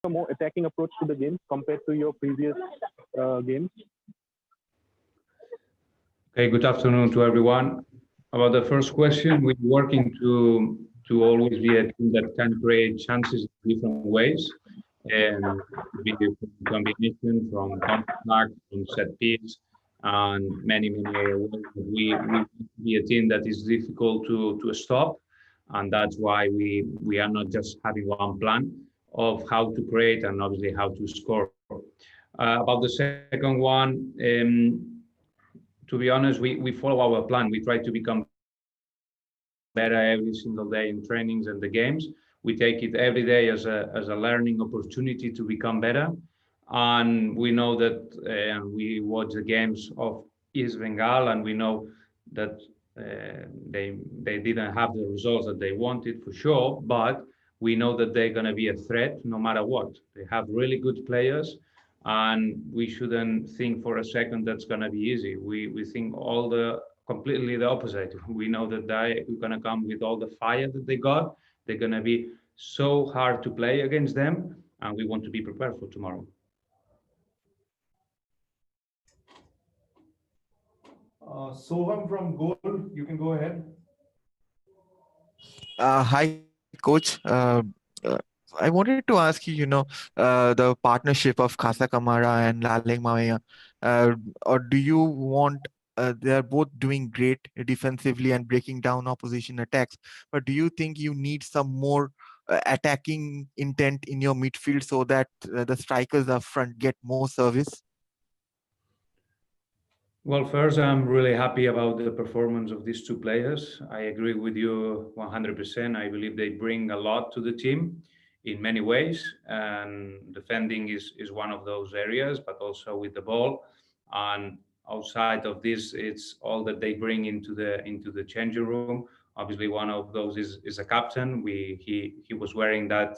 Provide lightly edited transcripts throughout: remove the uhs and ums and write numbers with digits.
a more attacking approach to the game compared to your previous games? Okay, good afternoon to everyone. About the first question, we're working to always be a team that can create chances in different ways, and be a combination from contact, from set piece, and many ways. We be a team that is difficult to stop, and that's why we are not just having one plan of how to create and obviously how to score. About the second one. To be honest, we follow our plan. We try to become better every single day in trainings and the games. We take it every day as a learning opportunity to become better. And we know that we watch the games of East Bengal, and we know that they didn't have the results that they wanted for sure, but we know that they're going to be a threat no matter what. They have really good players, and we shouldn't think for a second that's going to be easy. We think all the completely the opposite. We know that they're going to come with all the fire that they got. They're going to be so hard to play against them, and we want to be prepared for tomorrow. Soham from Gold, you can go ahead. Hi, coach. I wanted to ask you, the partnership of Casa Kamara and Laleng Mawaya, or do you want, they are both doing great defensively and breaking down opposition attacks, but do you think you need some more attacking intent in your midfield so that the strikers up front get more service? Well, first, I'm really happy about the performance of these two players. I agree with you 100%. I believe they bring a lot to the team in many ways, and defending is one of those areas, but also with the ball. And outside of this, it's all that they bring into the changing room. Obviously, one of those is a captain. He was wearing that.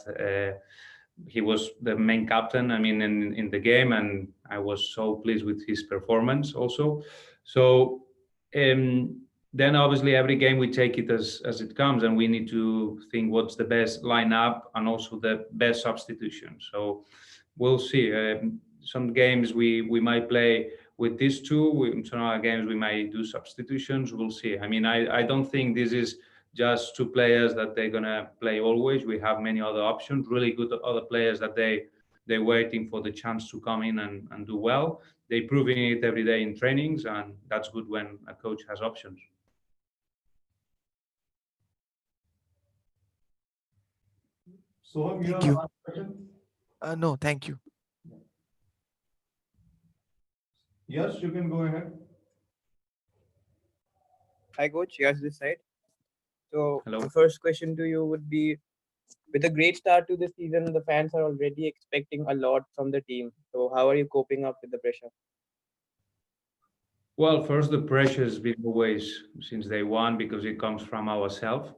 He was the main captain, I mean, in the game, and I was so pleased with his performance also. So then obviously every game we take it as it comes, and we need to think what's the best lineup and also the best substitution. So we'll see. Some games we might play with these two. Some other games we might do substitutions. We'll see. I mean, I don't think this is just two players that they're gonna play always. We have many other options, really good other players that they're waiting for the chance to come in and do well. They're proving it every day in trainings, and that's good when a coach has options. Soham, you Thank have a you. last question? No, thank you. Yes, you can go ahead. Hi, coach. Yes, this side. So, Hello. the first question to you would be, with a great start to the season, the fans are already expecting a lot from the team. So, how are you coping up with the pressure? Well, first, the pressure has been always since day one because it comes from ourselves.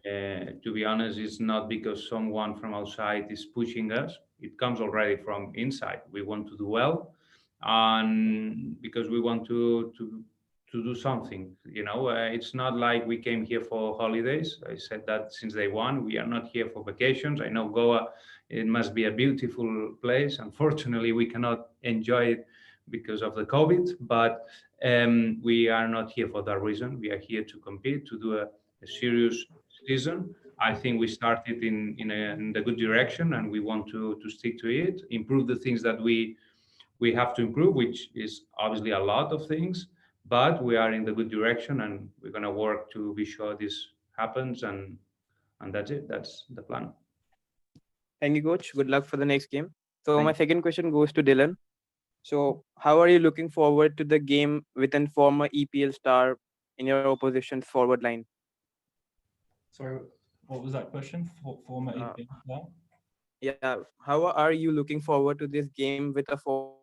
To be honest, it's not because someone from outside is pushing us. It comes already from inside. We want to do well, and because we want to do something. It's not like we came here for holidays. I said that since day one. We are not here for vacations. I know Goa, it must be a beautiful place. Unfortunately, we cannot enjoy it because of the COVID, but we are not here for that reason. We are here to compete, to do a serious season. I think we started in the good direction, and we want to stick to it, improve the things that we have to improve, which is obviously a lot of things, but we are in the good direction, and we're going to work to be sure this happens, and that's it. That's the plan. Thank you, coach. Good luck for the next game. So, my Thank second question goes to Dylan. So, how are you looking forward to the game with a former EPL star in your opposition's forward line? Sorry, what was that question? Former Uh, EPL player? Yeah, how are you looking forward to this game with a former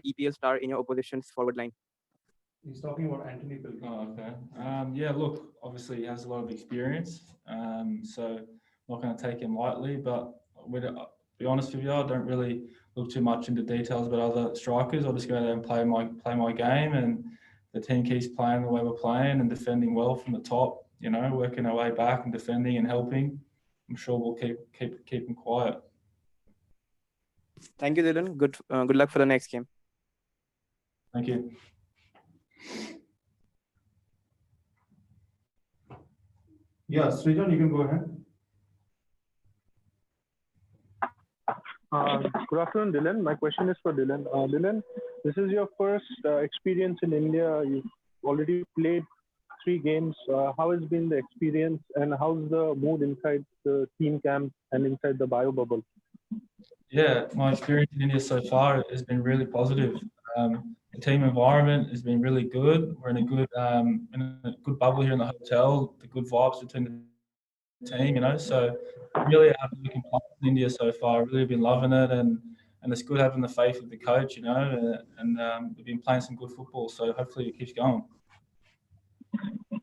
EPL star in your opposition's forward line? He's talking about Anthony Pilkington. Oh, okay. Yeah, look, obviously he has a lot of experience, so not going to take him lightly. But be honest with you, I don't really look too much into details about other strikers. I'll just go there and play my game, and the team keeps playing the way we're playing and defending well from the top. Working our way back and defending and helping. I'm sure we'll keep them quiet. Thank you, Dylan. Good luck for the next game. Thank you. Yeah, Srijan, you can go ahead. Good afternoon, Dylan. My question is for Dylan. Dylan, this is your first experience in India. You've already played 3 games. How has been the experience and how's the mood inside the team camp and inside the bio bubble? Yeah, my experience in India so far has been really positive. The team environment has been really good. We're in a good bubble here in the hotel. The good vibes between the team, you know. So really happy to complain in India so far. Really been loving it, and it's good having the faith of the coach, you know. And we've been playing some good football. So hopefully it keeps going.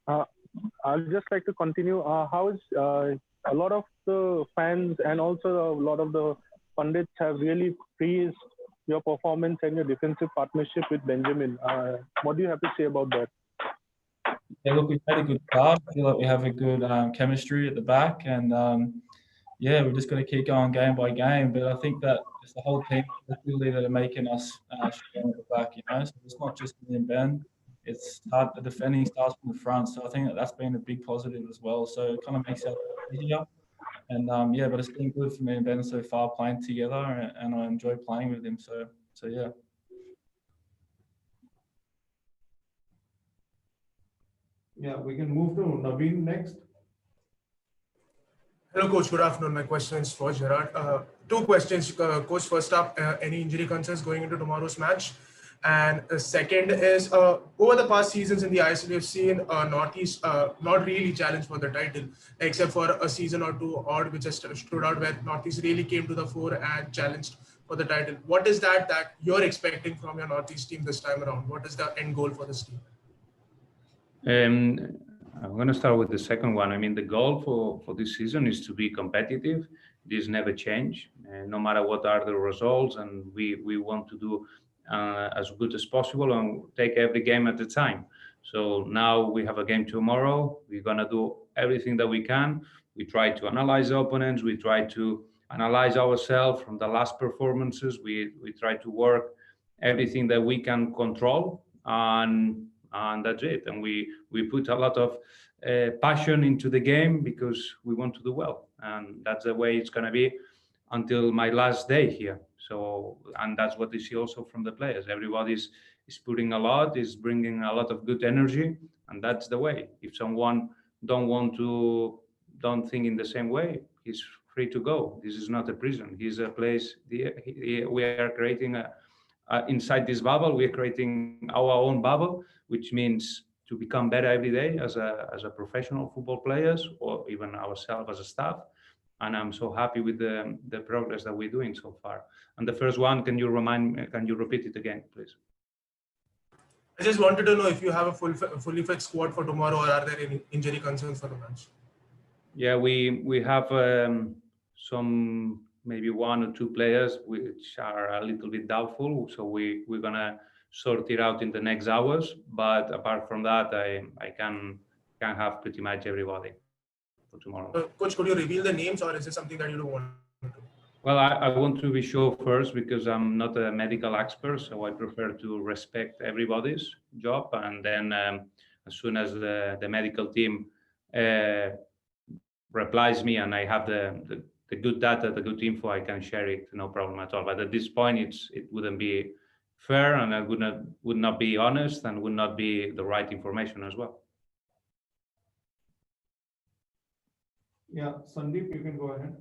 I'll just like to continue. How is a lot of the fans and also a lot of the pundits have really praised your performance and your defensive partnership with Benjamin. What do you have to say about that? Yeah, look, we've had a good start. I feel like we have a good chemistry at the back, and yeah, we're just got to keep going game by game. But I think that it's the whole team really that are making us strong at the back, you know. So it's not just me and Ben. It's hard. The defending starts from the front, so I think that's been a big positive as well. So it kind of makes it easier. And yeah, but it's been good for me and Ben so far playing together, and I enjoy playing with him. So yeah. Yeah, we can move to Naveen next. Hello, Coach. Good afternoon. My question is for Gerard. 2 questions, Coach. First up, any injury concerns going into tomorrow's match? And second is, over the past seasons in the ISL, we've seen Northeast not really challenge for the title, except for a season or 2 odd, which has stood out where Northeast really came to the fore and challenged for the title. What is that you're expecting from your Northeast team this time around? What is the end goal for this team? I'm going to start with the second one. I mean, the goal for this season is to be competitive. This never change, no matter what are the results, and we want to do as good as possible and take every game at a time. So now we have a game tomorrow. We're going to do everything that we can. We try to analyze the opponents. We try to analyze ourselves from the last performances. We try to work everything that we can control, and that's it. And we put a lot of passion into the game because we want to do well, and that's the way it's going to be until my last day here. So, and that's what you see also from the players. Everybody's is putting a lot, is bringing a lot of good energy, and that's the way. If someone don't think in the same way, he's free to go. This is not a prison. He's a place. We are creating inside this bubble. We are creating our own bubble, which means to become better every day as a professional football players, or even ourselves as a staff. And I'm so happy with the progress that we're doing so far. And the first one, can you repeat it again, please? I just wanted to know if you have a fully fit squad for tomorrow, or are there any injury concerns for the match? Yeah, we have some, maybe 1 or 2 players which are a little bit doubtful. So we're gonna sort it out in the next hours. But apart from that, I can have pretty much everybody for tomorrow. Coach, could you reveal the names, or is it something that you don't want to? Well, I want to be sure first because I'm not a medical expert, so I prefer to respect everybody's job. And then as soon as the medical team replies me and I have the good data, the good info, I can share it, no problem at all. But at this point, it wouldn't be fair, and it would not be honest, and would not be the right information as well. Yeah, Sandeep, you can go ahead.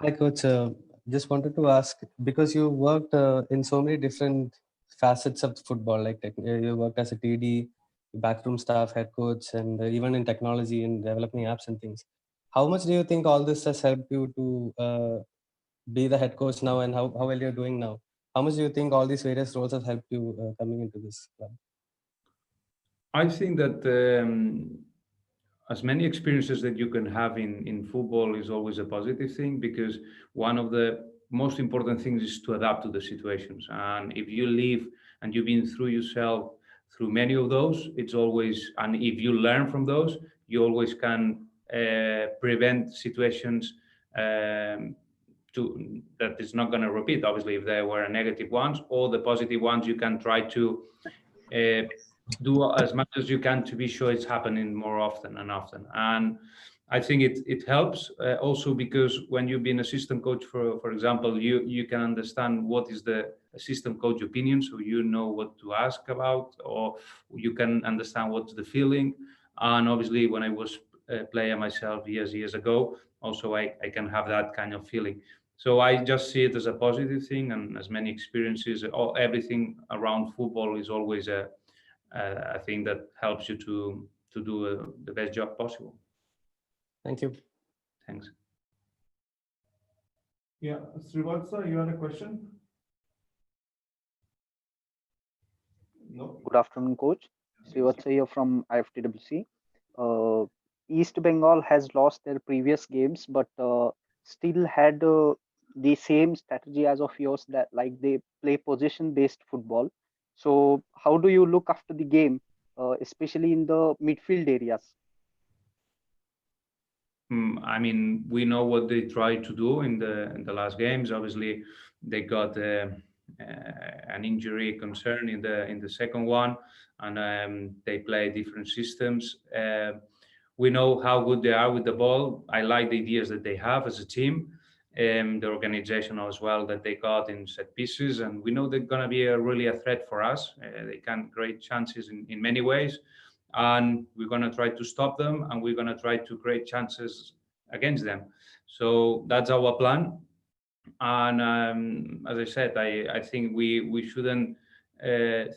Hi, Coach. Just wanted to ask, because you worked in so many different facets of football, like you worked as a TD, backroom staff, head coach, and even in technology and developing apps and things. How much do you think all this has helped you to be the head coach now, and how well you're doing now? How much do you think all these various roles have helped you coming into this club? I think that as many experiences that you can have in football is always a positive thing, because one of the most important things is to adapt to the situations. And if you live and you've been through yourself through many of those, it's always, and if you learn from those, you always can prevent situations that is not going to repeat. Obviously, if there were negative ones, or the positive ones, you can try to do as much as you can to be sure it's happening more often and often. And I think it helps also because when you've been assistant coach, for example, you can understand what is the assistant coach opinion, so you know what to ask about, or you can understand what's the feeling. And obviously, when I was a player myself years ago, also I can have that kind of feeling. So I just see it as a positive thing, and as many experiences, everything around football is always a thing that helps you to do the best job possible. Thank you. Thanks. Yeah, Srivatsa, you had a question? No. Good afternoon, Coach. Srivatsa here from IFTWC. East Bengal has lost their previous games, but still had the same strategy as of yours, that like they play possession-based football. So how do you look after the game, especially in the midfield areas? I mean, we know what they tried to do in the last games. Obviously, they got an injury concern in the second one, and they play different systems. We know how good they are with the ball. I like the ideas that they have as a team, the organization as well that they got in set pieces, and we know they're going to be really a threat for us. They can create chances in many ways, and we're going to try to stop them, and we're going to try to create chances against them. So that's our plan. And as I said, I think we shouldn't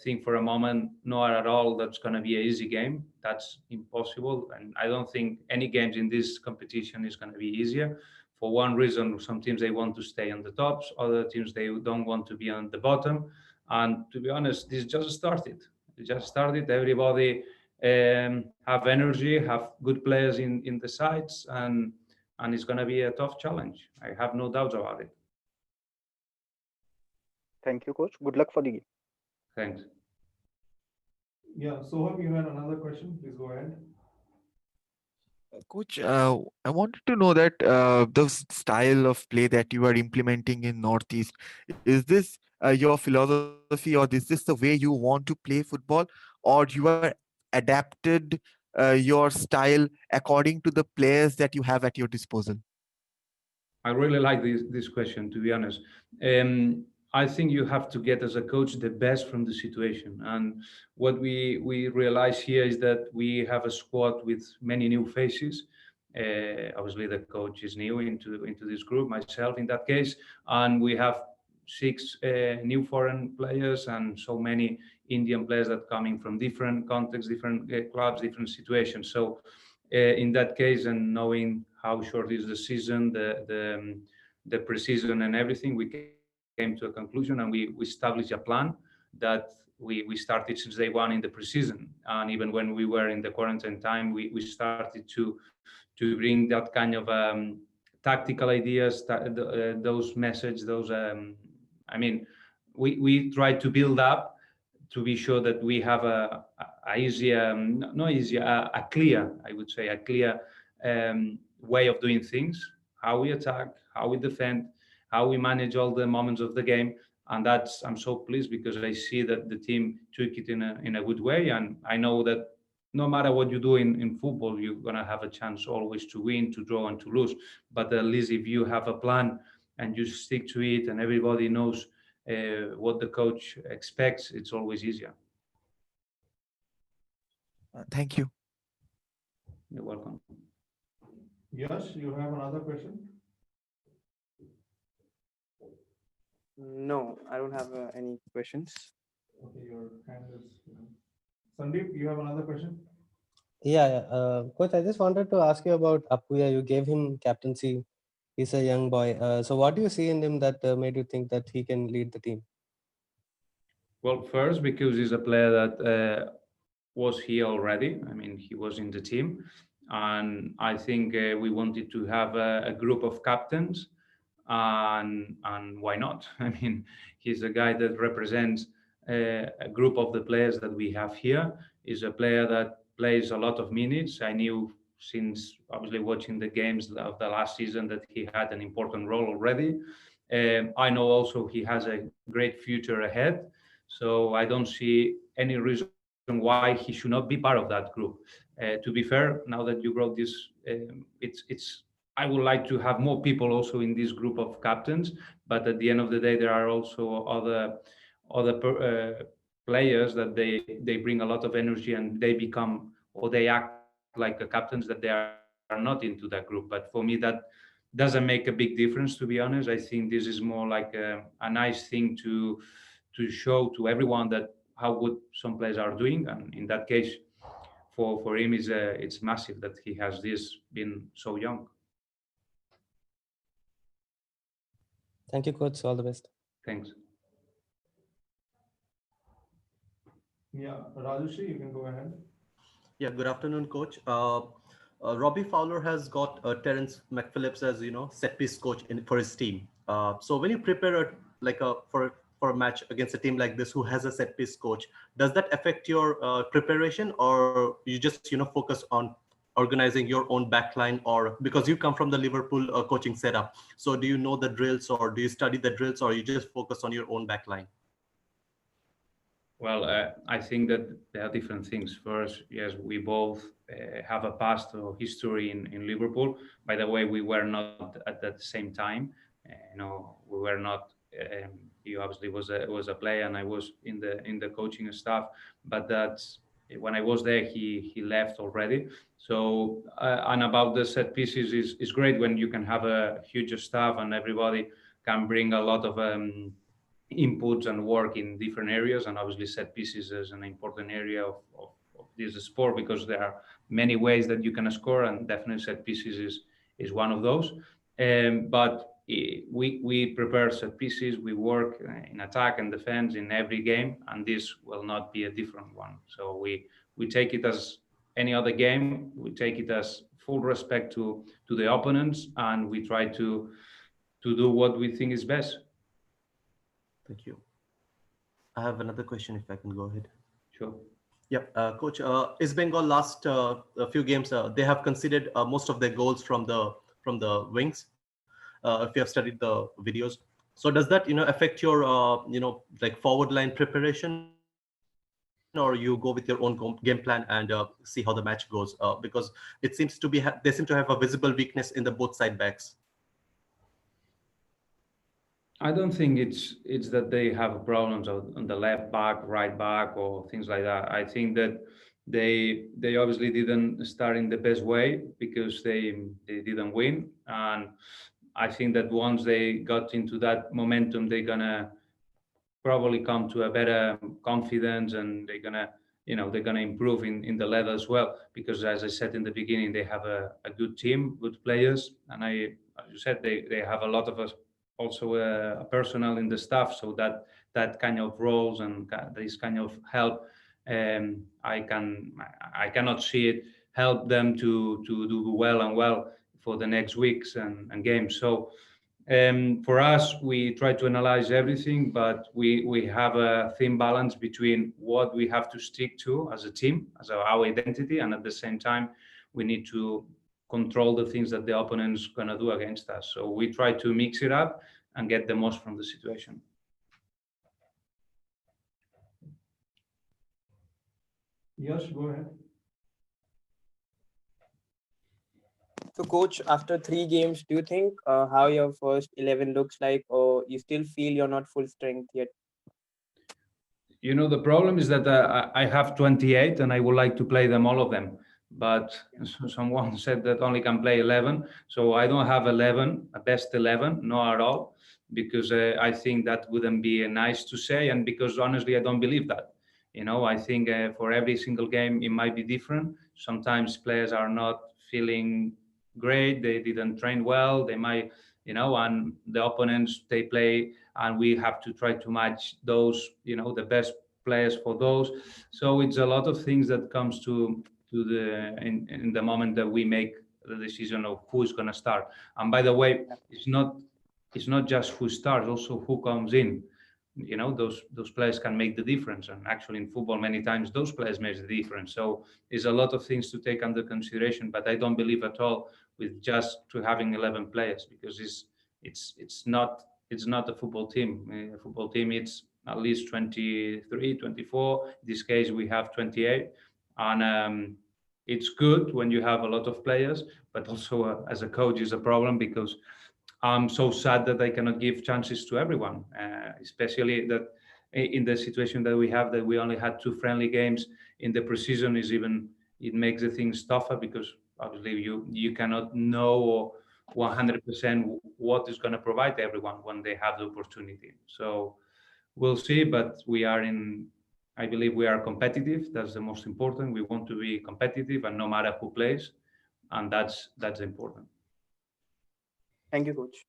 think for a moment, not at all, that's going to be an easy game. That's impossible. And I don't think any games in this competition is going to be easier. For one reason, some teams, they want to stay on the tops. Other teams, they don't want to be on the bottom. And to be honest, this just started. It just started. Everybody have energy, have good players in the sides, and it's going to be a tough challenge. I have no doubts about it. Thank you, Coach. Good luck for the game. Thanks. Yeah, Soham, you had another question. Please go ahead. Coach, I wanted to know that the style of play that you are implementing in Northeast, is this your philosophy, or is this the way you want to play football, or you are adapted your style according to the players that you have at your disposal? I really like this question, to be honest. I think you have to get, as a coach, the best from the situation. And what we realize here is that we have a squad with many new faces. Obviously, the coach is new into this group, myself in that case, and we have 6 new foreign players and so many Indian players that coming from different contexts, different clubs, different situations. So in that case, and knowing how short is the season, the pre-season and everything, we came to a conclusion, and we established a plan that we started since day one in the pre-season. And even when we were in the quarantine time, we started to bring that kind of tactical ideas, those messages, those I mean, we try to build up to be sure that we have a clear, I would say, a clear way of doing things, how we attack, how we defend, how we manage all the moments of the game. And that's, I'm so pleased because I see that the team took it in a good way. And I know that no matter what you do in football, you're going to have a chance always to win, to draw, and to lose. But at least if you have a plan and you stick to it, and everybody knows what the coach expects, it's always easier. Thank you. You're welcome. Yash, you have another question? No, I don't have any questions. Okay, your hand is. Sandeep, you have another question? Yeah. Coach, I just wanted to ask you about Apuya. You gave him captaincy. He's a young boy. So what do you see in him that made you think that he can lead the team? Well, first, because he's a player that was here already. I mean, he was in the team. And I think we wanted to have a group of captains. And why not? I mean, he's a guy that represents a group of the players that we have here. He's a player that plays a lot of minutes. I knew since obviously watching the games of the last season that he had an important role already. I know also he has a great future ahead, so I don't see any reason why he should not be part of that group. To be fair, now that you wrote this, it's I would like to have more people also in this group of captains, but at the end of the day, there are also other players that they bring a lot of energy and they become or they act like the captains that they are not into that group. But for me, that doesn't make a big difference, to be honest. I think this is more like a nice thing to show to everyone that how good some players are doing, and in that case, for him is it's massive that he has this been so young. Thank you, coach. All the best. Thanks. Yeah, Rajushri, you can go ahead. Yeah, good afternoon, coach. Robbie Fowler has got Terence McPhillips as set piece coach for his team. So when you prepare for a match against a team like this who has a set piece coach, does that affect your preparation, or you just focus on organizing your own backline, or because you come from the Liverpool coaching setup, so do you know the drills, or do you study the drills, or you just focus on your own backline? Well, I think that there are different things. First, yes, we both have a past or history in Liverpool. By the way, we were not at that same time. We were not. He obviously was a player, and I was in the coaching staff. But that's when I was there, he left already. So and about the set pieces is great when you can have a huge staff and everybody can bring a lot of inputs and work in different areas, and obviously set pieces is an important area of this sport because there are many ways that you can score, and definitely set pieces is one of those. But we prepare set pieces, we work in attack and defense in every game, and this will not be a different one. So we take it as any other game, we take it as full respect to the opponents, and we try to do what we think is best. Thank you. I have another question, if I can go ahead. Sure. Yep, coach. Is Bengal last a few games? They have conceded most of their goals from the wings. If you have studied the videos, so does that affect your like forward line preparation, or you go with your own game plan and see how the match goes? Because it seems to be they seem to have a visible weakness in the both side backs. I don't think it's that they have problems on the left back, right back, or things like that. I think that they obviously didn't start in the best way because they didn't win, and I think that once they got into that momentum, they're gonna probably come to a better confidence, and they're gonna improve in the level as well. Because as I said in the beginning, they have a good team, good players, and as you said, they have a lot of us also a personnel in the staff, so that kind of roles and this kind of help, I cannot see it help them to do well for the next weeks and games. So for us, we try to analyze everything, but we have a thin balance between what we have to stick to as a team, as our identity, and at the same time, we need to control the things that the opponent's gonna do against us. So we try to mix it up and get the most from the situation. Yash, go ahead. So, coach, after 3 games, do you think how your first 11 looks like, or you still feel you're not full strength yet? The problem is that I have 28 and I would like to play them, all of them. But someone said that only can play 11. So I don't have 11, a best 11, not at all, because I think that wouldn't be nice to say. And because honestly, I don't believe that. I think for every single game, it might be different. Sometimes players are not feeling great. They didn't train well. They might, and the opponents, they play, and we have to try to match those, the best players for those. So it's a lot of things that comes to in the moment that we make the decision of who's going to start. And by the way, it's not just who starts, also who comes in. you know, those players can make the difference. And actually in football, many times those players make the difference. So there's a lot of things to take under consideration, but I don't believe at all with just to having 11 players, because it's not a football team. A football team, it's at least 23, 24. In this case, we have 28. And it's good when you have a lot of players, but also as a coach is a problem, because I'm so sad that I cannot give chances to everyone, especially that in the situation that we have, that we only had 2 friendly games in the preseason. It makes the things tougher, because obviously you cannot know 100% what is going to provide everyone when they have the opportunity. So we'll see, but I believe we are competitive. That's the most important. We want to be competitive, and no matter who plays, and that's important. Thank you, Coach.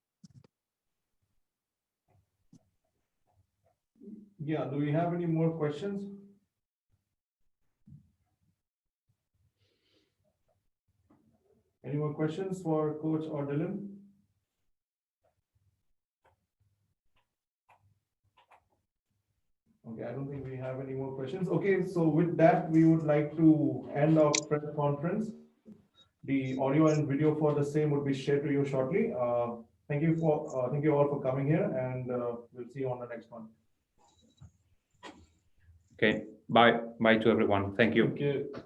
Yeah, do we have any more questions? Any more questions for Coach or Dylan? Okay, I don't think we have any more questions. Okay, so with that, we would like to end our press conference. The audio and video for the same would be shared to you shortly. Thank you all for coming here, and we'll see you on the next one. Okay, bye to everyone. Thank you. Thank you.